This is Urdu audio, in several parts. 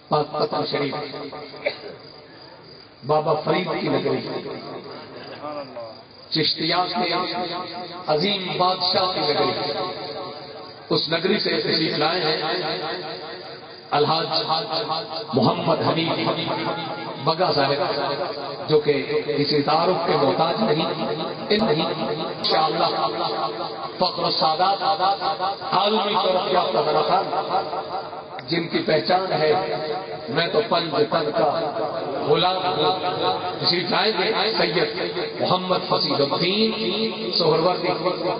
پاکستان شریف بابا فرید کی نگری، چشتیات کے عظیم بادشاہ کی نگری، اس نگری سے تشریف لائے ہیں الحاج محمد حنیف بگا صاحب، جو کہ کسی تعارف کے محتاج نہیں انشاءاللہ فخر السادات عالمی ترقی یافتہ خان، جن کی پہچان ہے میں تو پنج تن کا غلام ہوں، تشریف لائیں گے سید محمد فصیح الدین سہروردی،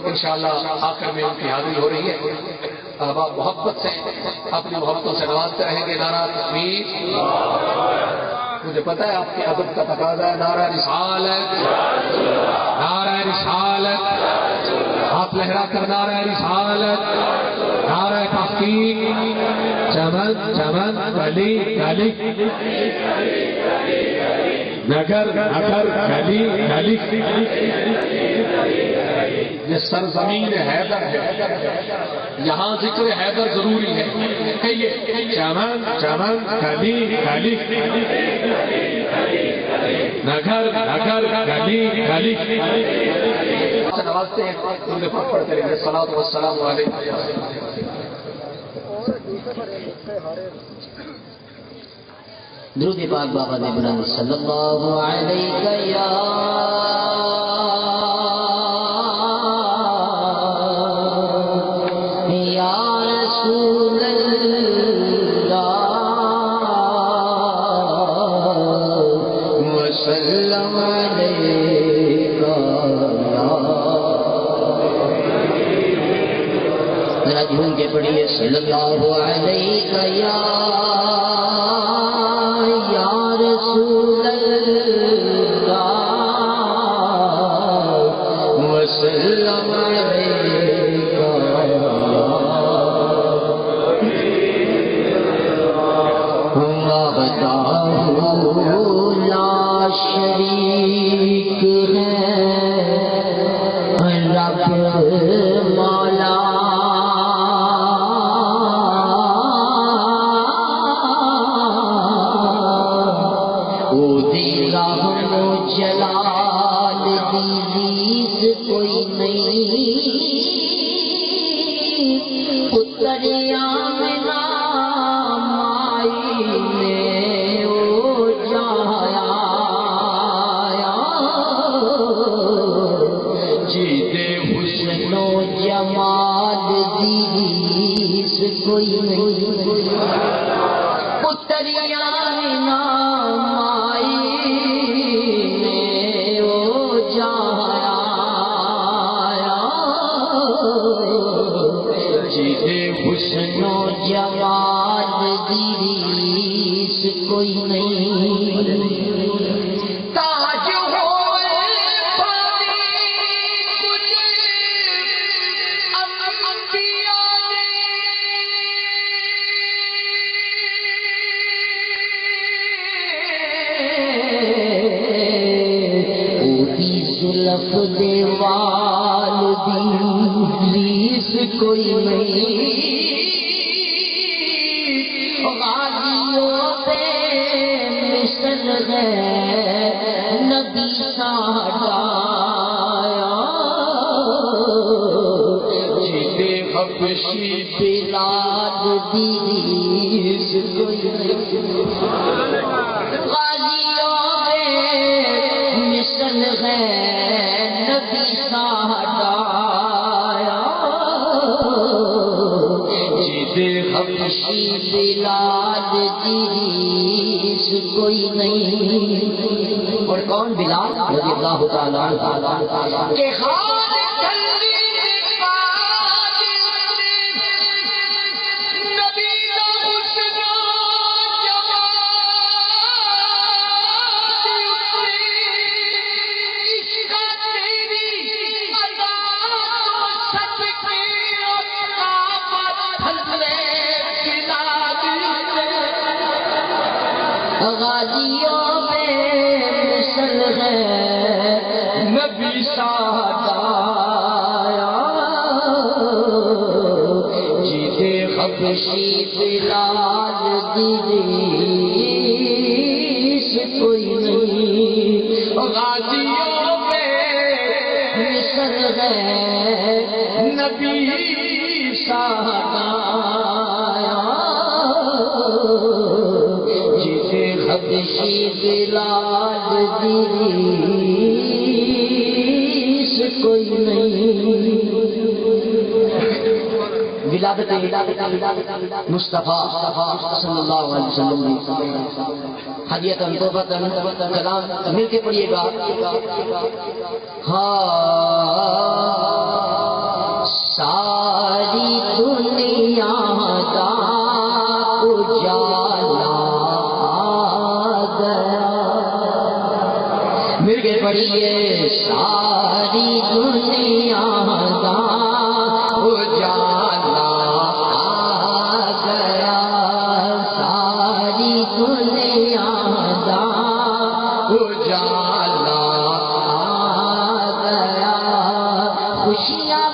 انشاءاللہ آخر میں ان کی حاضری ہو رہی ہے۔ احباب محبت سے اپنی محبتوں سے نوازتے رہیں گے۔ نعرہ تکبیر، مجھے پتا ہے آپ کے ادب کا تقاضا ہے نعرہ رسالت، نعرہ رسالت، ہاتھ لہرا کر نعرہ رسالت، نعرہ تحقیق، چمن چمن گلی گلی نگر نگر گلی گلی، یہ سرزمین حیدر ہے، یہاں ذکر حیدر ضروری ہے۔ کہیے چمن چمن گلی گلی نگر نگر گلی گلی، نوازتے ہیں ان کے پاس پڑھتے رہیے الصلاۃ والسلام علیہ۔ درود پاک بابا نے بلند صلی اللہ علیہ یا رسول اللہ وسلم علیکہ ذرا جھوم کے پڑھیے صلی اللہ علیہ یا رسول اللہ وسلم علیکہ لا شریک ہے رب مولا جلال دیز کوئی نہیں، پتر آمنہ مائی نے او جایا، جیت حسن و جمال دیز کوئی نہیں، پتر آمنہ حسن و جمال دیس کوئی نہیں، تاج ہوئے پانی کچھ انبیاء نے، اوہی زلف دے والدیس کوئی نہیں، غازیوں پہ مثل ہے نبی ساڈا، جیتے حبشی بلاد دیس کوئی نہیں، غازیوں پہ مثل ہے نبی ساڈا، حبشی بلال دیس کوئی نہیں۔ اور کون بلال رضی اللہ تعالیٰ کہ خان جلدی نبی کا حسن غازیوں میں مثل ہے نبی ساڈا، جیتے حبشی بلال دیس ریس کوئی نہیں ولادت مصطفیٰ صلی اللہ علیہ وسلم ہدیۃً تحفۃً کلام مل کے پڑھیے گا ساری دنیا کا اجالا گیا مل کے پڑھیے ساری دنیا کا اجالا گیا ساری دنیا کا اجالا گیا خوشیاں